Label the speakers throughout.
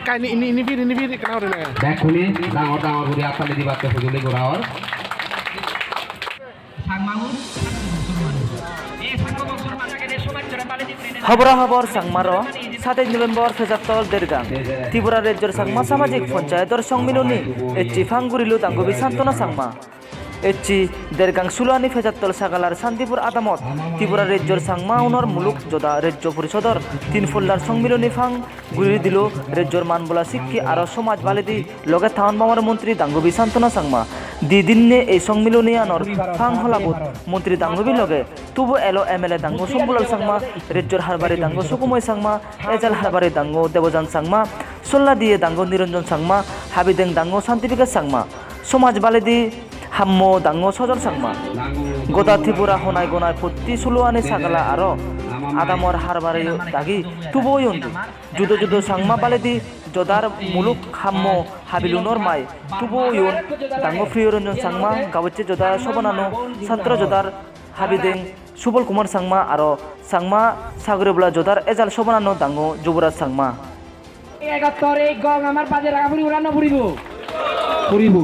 Speaker 1: ini kenapa udah ya?
Speaker 2: Bekuni, dangor budi apa nih dibaca sejuli kurawar.
Speaker 3: খবরাখবর সাংমারো 7 November ফেজাক্তল দেরগাং Tripura রাজ্যের সাংমা সামাজিক পঞ্চায়েতর সংমিলনী এচি ফাঙ্গুরিলু তাঙ্গুবি সান্তনা সাংমা এচি দেরগাং সুলানি ফেজাক্তল সাগালার শান্তিপুর আদামত ত্রিপুরা রাজ্যের সাংমা উনর মুলুক যোদা রাজ্য পরিষদর 3 ফল্লার সংমিলনী ফাং গুরি দিল রাজ্যর মানবলা শিক্ষি আর সমাজ বালিদি লগে থাউন মামার মন্ত্রী দাঙ্গুবি সান্তনা সাংমা দিদিনে এই সংমিলনী আনর ফাং হলাবুত মন্ত্রী দাঙ্গুবি লগে তুবু এলো এমএলএ দাঙ্গু সম্বুলাল সাংমা রাজ্যর হারবারি দাঙ্গু সুকুময় সাংমা এজাল হারবারি দাঙ্গু দেবজান সাংমা সল্লা দিয়ে দাঙ্গু নিরঞ্জন সাংমা হাবিদেং দাঙ্গু শান্তিবিকাশ সাংমা সমাজ বালিদি হাম্মো দাঙ্গো সজল সাংমা গোদা ত্রিপুরা হনাই গনাই পত্তি সুলুয়ানি সাগালা আরো আদামর হারবারে দাগি তুবই অন্দি যুদ যুদ সাংমা বালেদি জদার মুলুক হাম্মো হাবিলুনর মাই তুবই অন দাঙ্গো প্রিয়রঞ্জন সাংমা গাবচ্ছে জদা সবনানো ছাত্র জদার হাবিদেং সুবল কুমার সাংমা আরো সাংমা সাগরেবলা জদার এজাল সবনানো দাঙ্গো যুবরাজ সাংমা
Speaker 4: 71 এই গং আমার বাজে রাখা পুরিব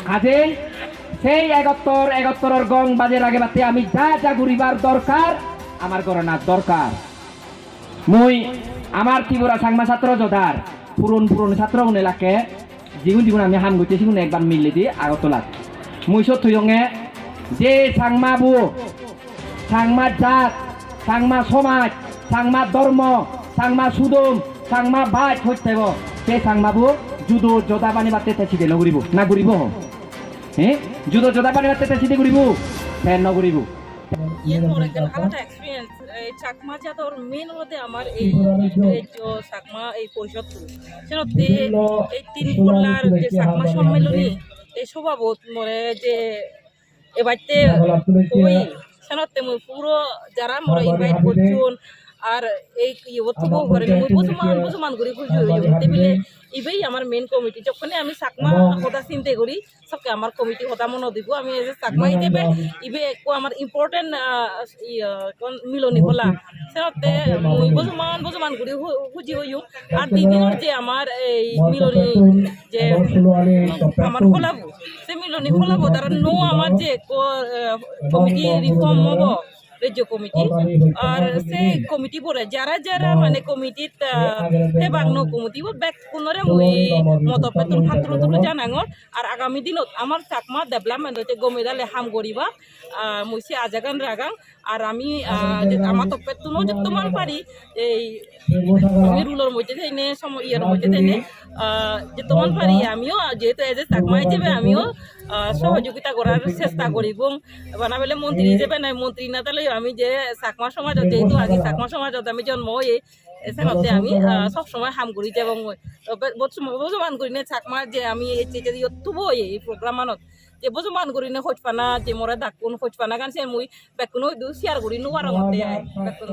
Speaker 4: কাজে সেই 71 গং বাজে লাগে বাতে আমি যা ঘুরিবার দরকার আমার করোনা দরকার মুই আমার ত্রিপুরা সাংমা ছাত্র জদার পুরন ছাত্র এলাকে জীবন আমি হাম গইতেছি একবার মিললে দি আগতলাত মুই সত্যঙ্গে যে সাংমা বু সাংমা জাত সাংমা সমাজ সাংমা ধর্ম সাংমা সুদম সাংমা ভাই হইতেব সে সাংমা বু জুদো জোদা পানি বাতে তেছিতে নগরিব না ঘুরিব হ্যাঁ জুদো জোদা পানি বাতে তেছিতে ঘুরিব ফের নগরিব
Speaker 5: আলাদা এক্সপিরিয়েন্স চাকমা জাতর মেন হতে আমার এই চাকমা এই পরিষদ সেনতে এই 3 ফল্লার যে চাকমা সম্মেলনী এই সভাপত মরে যে এবারতে ওই সেনতে মই পুরো যারা মরে ইনভাইট করছুন আর এই ইয়তবো করে মই বুঝমান করি বুঝি হইতে বিলে ইবেই আমার মেন কমিটি যখন আমি চাকমা কথা চিন্তা করি সবকে আমার কমিটি কথা মনে দিব আমি এই যে চাকমা হিসেবে ইবে একো আমার ইম্পর্টেন্ট মিলনি হলা সেনতে মই বুঝমান করি খুঁজি হইও আর দিদিনের যে আমার এই মিলনি যে আমার হলাবো সে মিলনি হলাবো তারা নো আমার যে কমিটি রিফর্ম হবো রাজ্য কমিটি আর সে কমিটি পড়ে যারা মানে কমিটিত বাংনো কমিটি ব্যাক পুনরে মই মতপেতন ছাত্র জানাঙর আর আগামী দিনত আমার চাকমা ডেভেলপমেন্ট হচ্ছে গমেদালে হাম করিবা মুসি আজাগান রাগাং আর আমি আমার তপেতনও যতমান পারি এই আমি রুলের মধ্যে থাইনে ইয়ার মধ্যে থাইনে যতমান পারি আমিও যেহেতু এজ এ চাকমা হিসেবে আমিও সহযোগিতা করার চেষ্টা করি এবং বানাবেলে মন্ত্রী হিসেবে নাই মন্ত্রী না তাহলে আমি যে চাকমা সমাজত যেহেতু আগে চাকমা সমাজত আমি জন্ম হয়ে সেনতে আমি সবসময় হাম করি এবং বুঝমান করি না চাকমা যে আমি তুবো এই প্রোগ্রামানত যে বুঝমান করি না খোঁজপানা যে মোরা ডাকুন খোঁজপানা গান সে মুই বেকুন শেয়ার করি নো আর মতে বেকুন